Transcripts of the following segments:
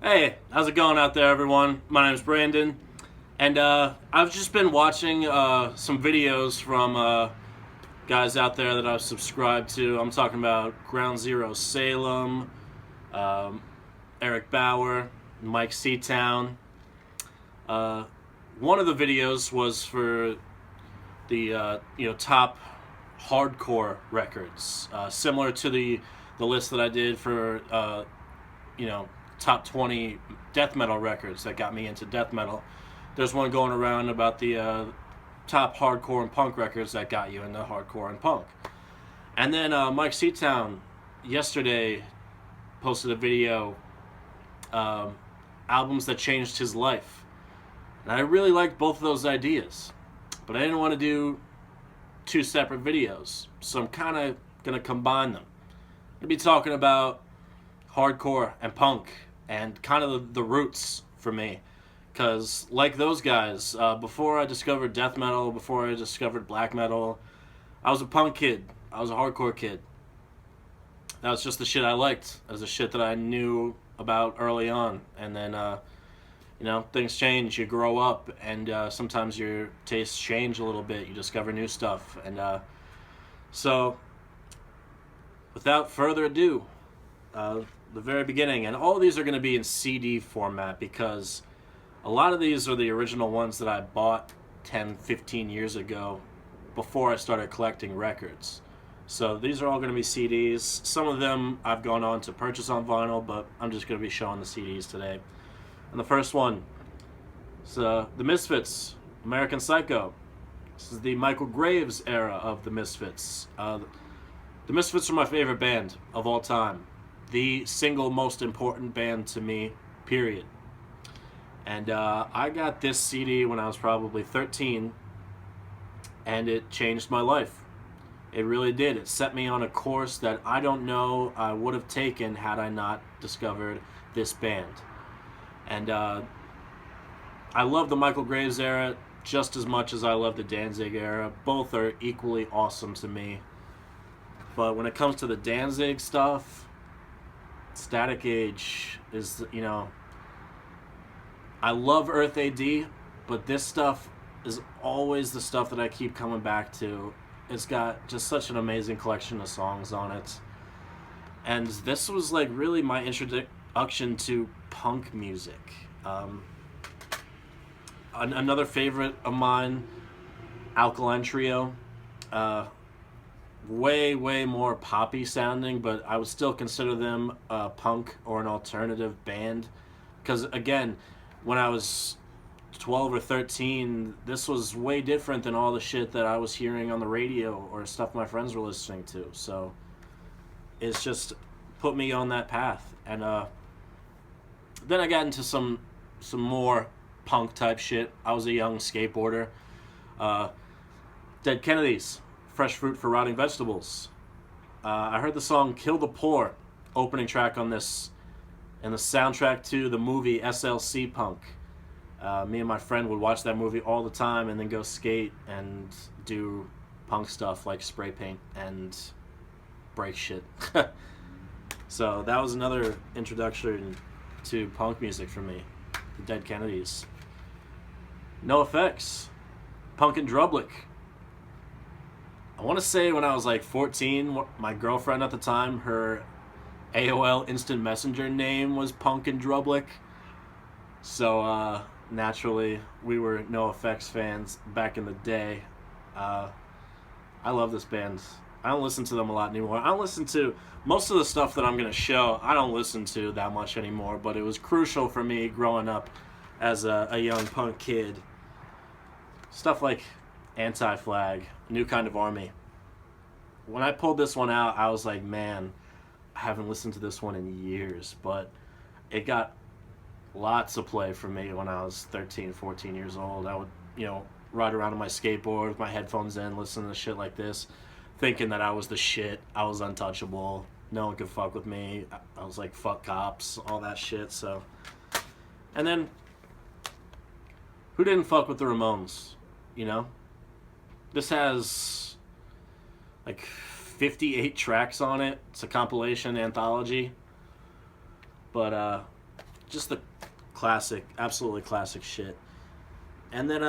Hey, how's it going out there, everyone? My name's Brandon, and I've just been watching some videos from guys out there that I've subscribed to. I'm talking about Ground Zero Salem, um, Eric Bauer, Mike Seatown. Uh, One of the videos was for the top hardcore records, similar to the list that I did for you know top 20 death metal records that got me into death metal. There's one going around about the top hardcore and punk records that got you into hardcore and punk. And then Mike Seatown yesterday posted a video, um, albums that changed his life. And I really liked both of those ideas, but I didn't want to do two separate videos, so I'm kind of going to combine them. I'm going to be talking about hardcore and punk and kind of the roots for me. Because, like those guys, before I discovered death metal, before I discovered black metal, I was a punk kid. I was a hardcore kid. That was just the shit I liked. That was the shit that I knew about early on. And then, things change. You grow up, and sometimes your tastes change a little bit. You discover new stuff. And so, without further ado, the very beginning, and all of these are going to be in CD format because a lot of these are the original ones that I bought 10, 15 years ago before I started collecting records. So these are all going to be CDs. Some of them I've gone on to purchase on vinyl, but I'm just going to be showing the CDs today. And the first one is The Misfits, American Psycho. This is the Michael Graves era of The Misfits. The Misfits are my favorite band of all time. The single most important band to me, period. And I got this CD when I was probably 13, and it changed my life. It really did. It set me on a course that I don't know I would have taken had I not discovered this band. And I love the Michael Graves era just as much as I love the Danzig era. Both are equally awesome to me. But when it comes to the Danzig stuff, Static Age is, I love Earth AD, but this stuff is always the stuff that I keep coming back to. It's got just such an amazing collection of songs on it. And this was like really my introduction to punk music. Another favorite of mine, Alkaline Trio. Way more poppy sounding, but I would still consider them a punk or an alternative band. Because again, when I was 12 or 13, this was way different than all the shit that I was hearing on the radio or stuff my friends were listening to. So it's just put me on that path. And then I got into some more punk type shit. I was a young skateboarder. Dead Kennedys, Fresh Fruit for Rotting Vegetables. I heard the song Kill the Poor, opening track on this, and the soundtrack to the movie SLC Punk. Me and my friend would watch that movie all the time and then go skate and do punk stuff like spray paint and break shit. So that was another introduction to punk music for me, the Dead Kennedys. No Effects, Punk and Drublick. I want to say when I was like 14, my girlfriend at the time, her AOL Instant Messenger name was Punk and Drublick. So naturally, we were No Effects fans back in the day. I love this band. I don't listen to them a lot anymore. I don't listen to most of the stuff that I'm going to show. I don't listen to that much anymore, but it was crucial for me growing up as a young punk kid. Stuff like Anti-Flag, New Kind of Army. When I pulled this one out, I was like, man, I haven't listened to this one in years, but it got lots of play for me when I was 13, 14 years old. I would, ride around on my skateboard with my headphones in, listen to shit like this, thinking that I was the shit. I was untouchable. No one could fuck with me. I was like, fuck cops, all that shit. So, and then, who didn't fuck with the Ramones? This has like 58 tracks on it. It's a compilation anthology. But just the classic, absolutely classic shit. And then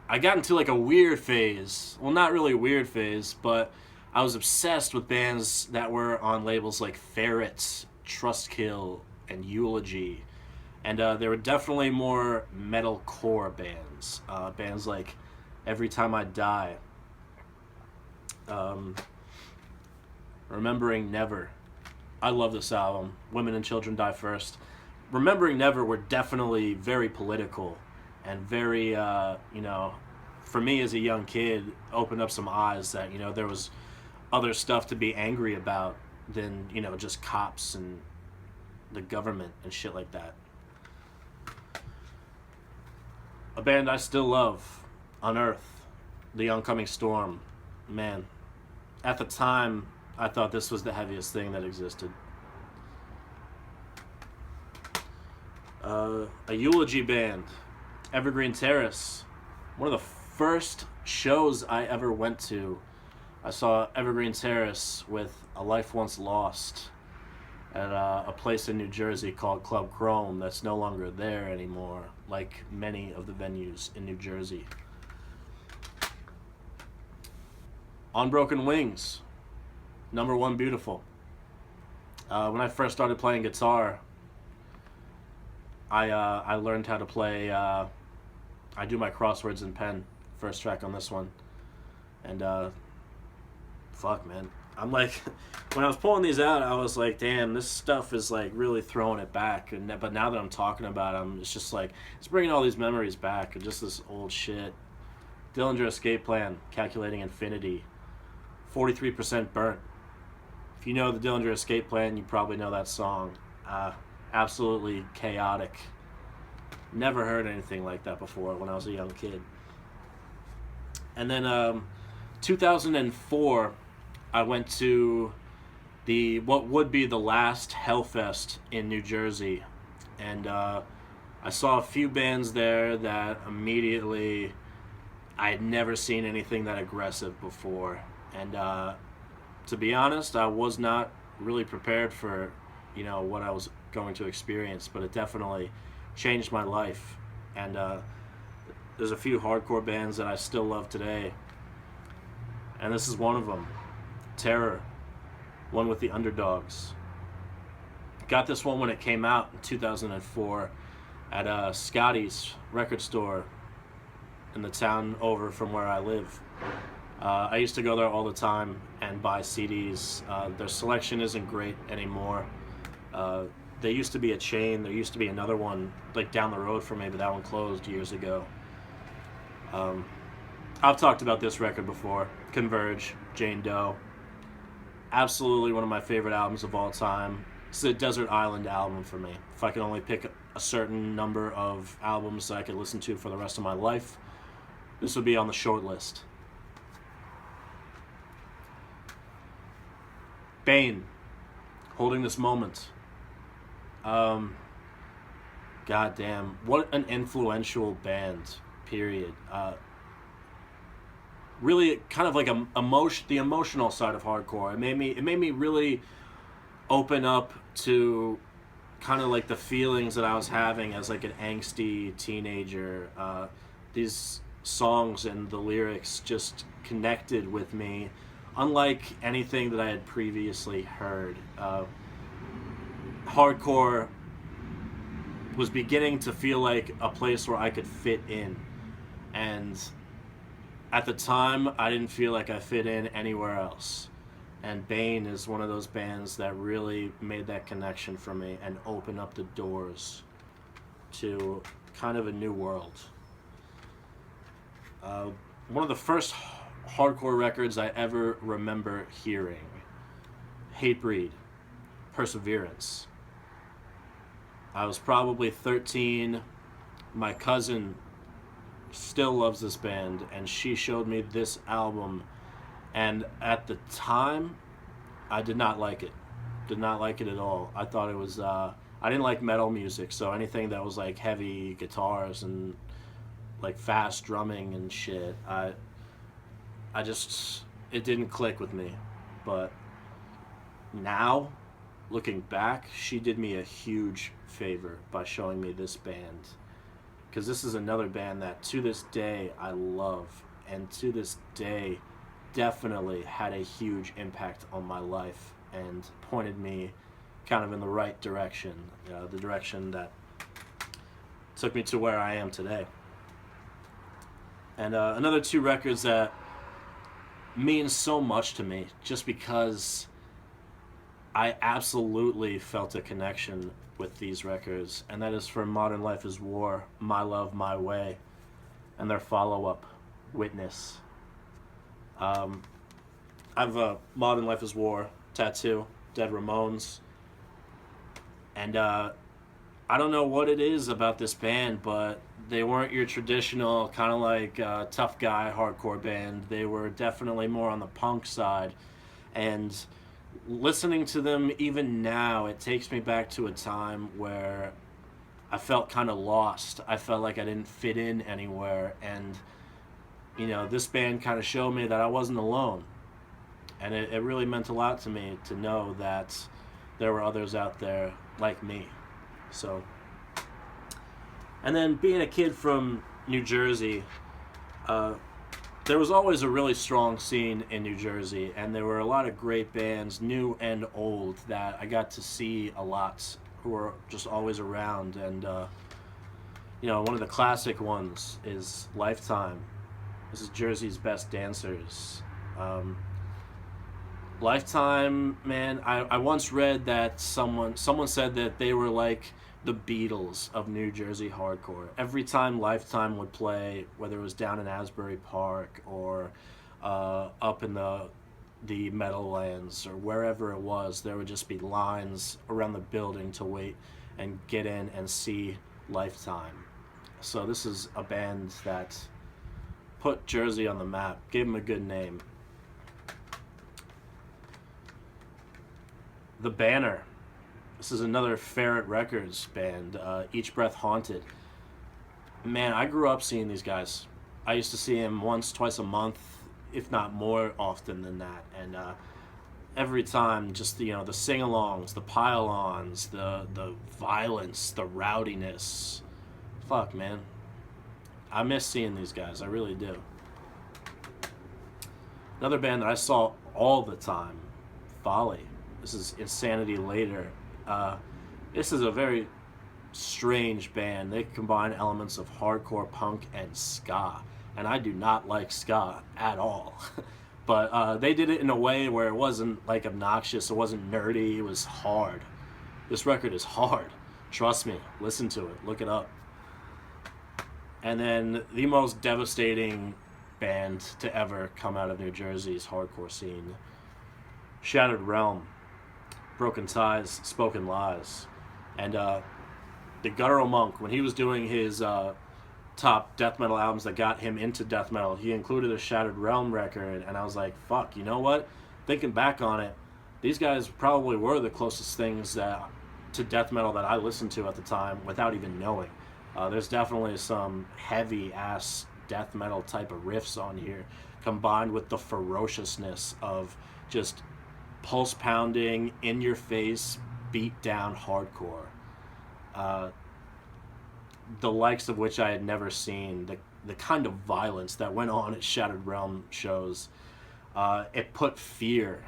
I got into like a weird phase. Well, not really a weird phase, but I was obsessed with bands that were on labels like Ferret, Trustkill, and Eulogy. And there were definitely more metalcore bands. Bands like Every Time I Die, Remembering Never. I love this album. Women and Children Die First. Remembering Never were definitely very political and very, for me as a young kid, opened up some eyes that, there was other stuff to be angry about than, just cops and the government and shit like that. A band I still love, Unearth, The Oncoming Storm. Man, at the time, I thought this was the heaviest thing that existed. A Eulogy band, Evergreen Terrace. One of the first shows I ever went to, I saw Evergreen Terrace with A Life Once Lost at a place in New Jersey called Club Chrome that's no longer there anymore, like many of the venues in New Jersey. On Broken Wings, Number One Beautiful. When I first started playing guitar, I learned how to play, I do my crosswords in pen, first track on this one. And fuck, man. I'm like, when I was pulling these out, I was like, damn, this stuff is like really throwing it back. But now that I'm talking about it, it's just like, it's bringing all these memories back and just this old shit. Dillinger Escape Plan, Calculating Infinity, 43% Burnt. If you know the Dillinger Escape Plan, you probably know that song. Absolutely chaotic. Never heard anything like that before when I was a young kid. And then 2004, I went to what would be the last Hellfest in New Jersey, and I saw a few bands there that immediately I had never seen anything that aggressive before, and to be honest, I was not really prepared for what I was going to experience, but it definitely changed my life. And there's a few hardcore bands that I still love today, and this is one of them. Terror, One with the Underdogs. Got this one when it came out in 2004 at Scotty's record store in the town over from where I live. I used to go there all the time and buy CDs. Their selection isn't great anymore. There used to be a chain. There used to be another one like down the road from me, but that one closed years ago. I've talked about this record before. Converge, Jane Doe. Absolutely one of my favorite albums of all time. It's a Desert Island album for me. If I could only pick a certain number of albums that I could listen to for the rest of my life, this would be on the short list. Bane, Holding This Moment. God damn, what an influential band, period. Really kind of like the emotional side of hardcore. It made me really open up to kind of like the feelings that I was having as like an angsty teenager. These songs and the lyrics just connected with me, unlike anything that I had previously heard. Hardcore was beginning to feel like a place where I could fit in, and at the time, I didn't feel like I fit in anywhere else. And Bane is one of those bands that really made that connection for me and opened up the doors to kind of a new world. One of the first hardcore records I ever remember hearing, Hatebreed, Perseverance. I was probably 13. My cousin still loves this band, and she showed me this album, and at the time I did not like it at all. I thought it was I didn't like metal music, so anything that was like heavy guitars and like fast drumming and shit, I just, it didn't click with me. But now looking back, she did me a huge favor by showing me this band. Because this is another band that to this day I love, and to this day definitely had a huge impact on my life and pointed me kind of in the right direction, the direction that took me to where I am today. And another two records that mean so much to me just because I absolutely felt a connection with these records, and that is from Modern Life is War, My Love, My Way, and their follow-up, Witness. I have a Modern Life is War tattoo, Dead Ramones, and I don't know what it is about this band, but they weren't your traditional kind of like tough guy hardcore band. They were definitely more on the punk side, and listening to them even now, it takes me back to a time where I felt kind of lost. I felt like I didn't fit in anywhere, and this band kind of showed me that I wasn't alone, and it really meant a lot to me to know that there were others out there like me. So, and then being a kid from New Jersey, there was always a really strong scene in New Jersey, and there were a lot of great bands, new and old, that I got to see a lot, who were just always around. And one of the classic ones is Lifetime. This is Jersey's best dancers. Lifetime, man, I once read that someone said that they were like the Beatles of New Jersey hardcore. Every time Lifetime would play, whether it was down in Asbury Park or up in the Meadowlands or wherever it was, there would just be lines around the building to wait and get in and see Lifetime. So this is a band that put Jersey on the map, gave them a good name. The Banner. This is another Ferret Records band, Each Breath Haunted. Man, I grew up seeing these guys. I used to see them once, twice a month, if not more often than that. And every time, just the sing-alongs, the pile-ons, the violence, the rowdiness. Fuck, man. I miss seeing these guys. I really do. Another band that I saw all the time, Folly. This is Insanity Later. This is a very strange band. They combine elements of hardcore punk and ska, and I do not like ska at all. But they did it in a way where it wasn't like obnoxious, it wasn't nerdy, it was hard. This record is hard. Trust me, listen to it, look it up. And then the most devastating band to ever come out of New Jersey's hardcore scene, Shattered Realm. Broken Ties, Spoken Lies. And the Guttural Monk, when he was doing his top death metal albums that got him into death metal, he included a Shattered Realm record, and I was like, fuck, you know what? Thinking back on it, these guys probably were the closest things to death metal that I listened to at the time without even knowing. There's definitely some heavy-ass death metal type of riffs on here, combined with the ferociousness of just pulse pounding, in your face, beat down hardcore. The likes of which I had never seen. The kind of violence that went on at Shattered Realm shows, it put fear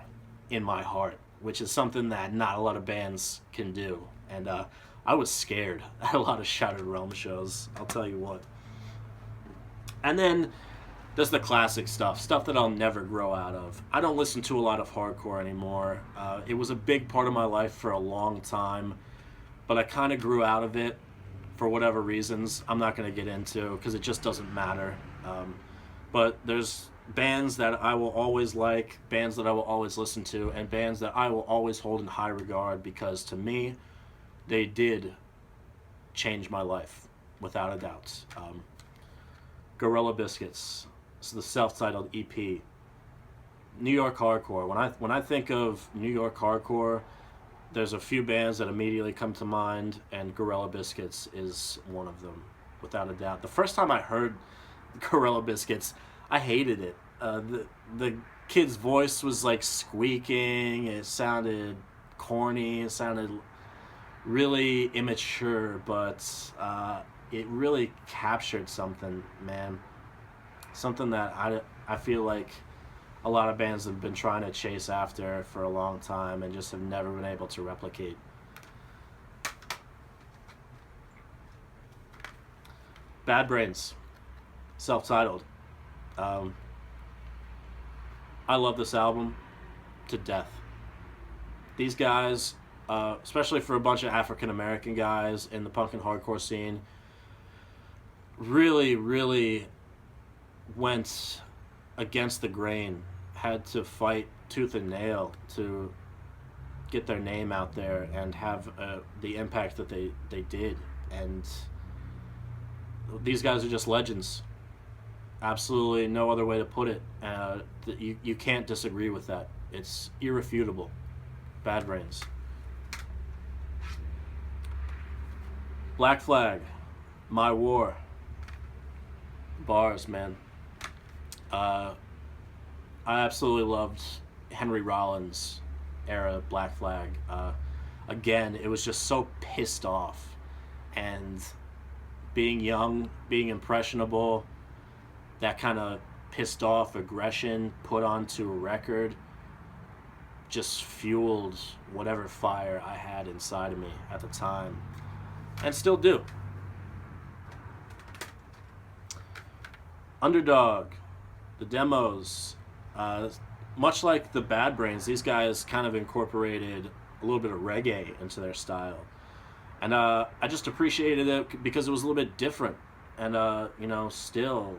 in my heart, which is something that not a lot of bands can do. And I was scared at a lot of Shattered Realm shows, I'll tell you what. And then there's the classic stuff that I'll never grow out of. I don't listen to a lot of hardcore anymore. It was a big part of my life for a long time, but I kind of grew out of it for whatever reasons I'm not going to get into because it just doesn't matter. But there's bands that I will always like, bands that I will always listen to, and bands that I will always hold in high regard because to me, they did change my life, without a doubt. Gorilla Biscuits. This is the self-titled EP. New York hardcore. When I think of New York hardcore, there's a few bands that immediately come to mind, and Gorilla Biscuits is one of them, without a doubt. The first time I heard Gorilla Biscuits, I hated it. The kid's voice was like squeaking. It sounded corny. It sounded really immature, but it really captured something, man. Something that I feel like a lot of bands have been trying to chase after for a long time and just have never been able to replicate. Bad Brains, self-titled. I love this album to death. These guys, especially for a bunch of African American guys in the punk and hardcore scene, really, really went against the grain, had to fight tooth and nail to get their name out there and have the impact that they did. And these guys are just legends. Absolutely no other way to put it. You can't disagree with that. It's irrefutable. Bad Brains. Black Flag, My War. Bars, man. I absolutely loved Henry Rollins' era Black Flag. Again, it was just so pissed off. And being young, being impressionable, that kind of pissed off aggression put onto a record just fueled whatever fire I had inside of me at the time, and still do. Underdog, the demos, much like the Bad Brains, these guys kind of incorporated a little bit of reggae into their style. And I just appreciated it because it was a little bit different. And, still,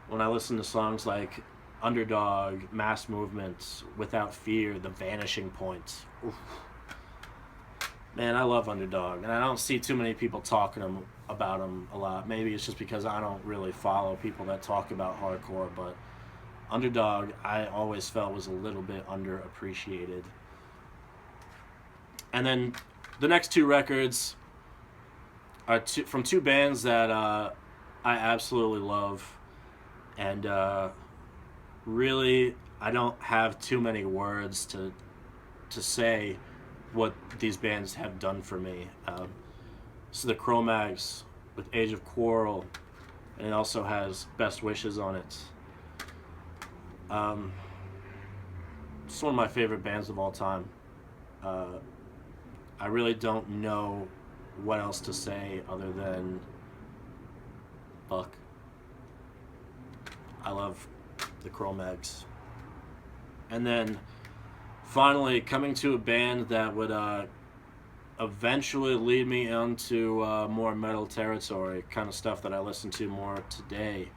when I listen to songs like Underdog, Mass Movement, Without Fear, The Vanishing Point, oof. Man, I love Underdog. And I don't see too many people talking about them a lot. Maybe it's just because I don't really follow people that talk about hardcore. But Underdog, I always felt was a little bit underappreciated. And then the next two records are from two bands that I absolutely love. And really, I don't have too many words to say what these bands have done for me. So the Chromatics with Age of Quarrel, and it also has Best Wishes on it. It's one of my favorite bands of all time. I really don't know what else to say other than fuck. I love the Chromatics. And then finally coming to a band that would eventually lead me into more metal territory, kind of stuff that I listen to more today.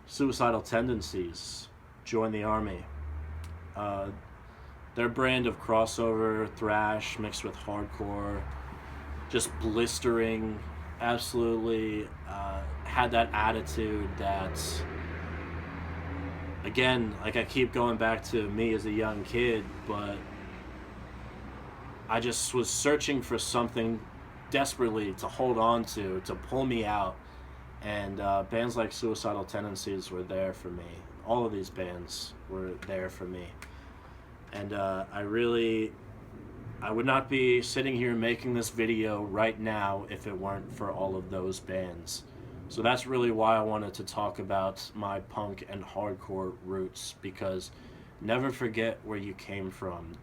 Suicidal Tendencies, Join the Army. Their brand of crossover thrash mixed with hardcore, just blistering, absolutely had that attitude that, again, like I keep going back to me as a young kid, but I just was searching for something desperately to hold on to pull me out. And bands like Suicidal Tendencies were there for me. All of these bands were there for me. And I would not be sitting here making this video right now if it weren't for all of those bands. So that's really why I wanted to talk about my punk and hardcore roots, because never forget where you came from.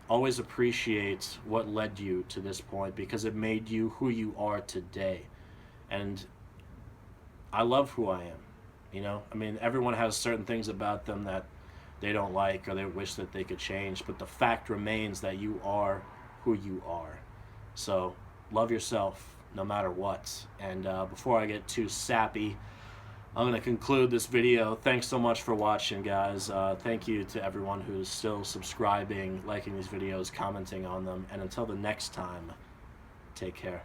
Always appreciate what led you to this point, because it made you who you are today. And I love who I am, I mean, everyone has certain things about them that they don't like or they wish that they could change, but the fact remains that you are who you are. So love yourself no matter what. And before I get too sappy, I'm going to conclude this video. Thanks so much for watching, guys. Thank you to everyone who's still subscribing, liking these videos, commenting on them, and until the next time, take care.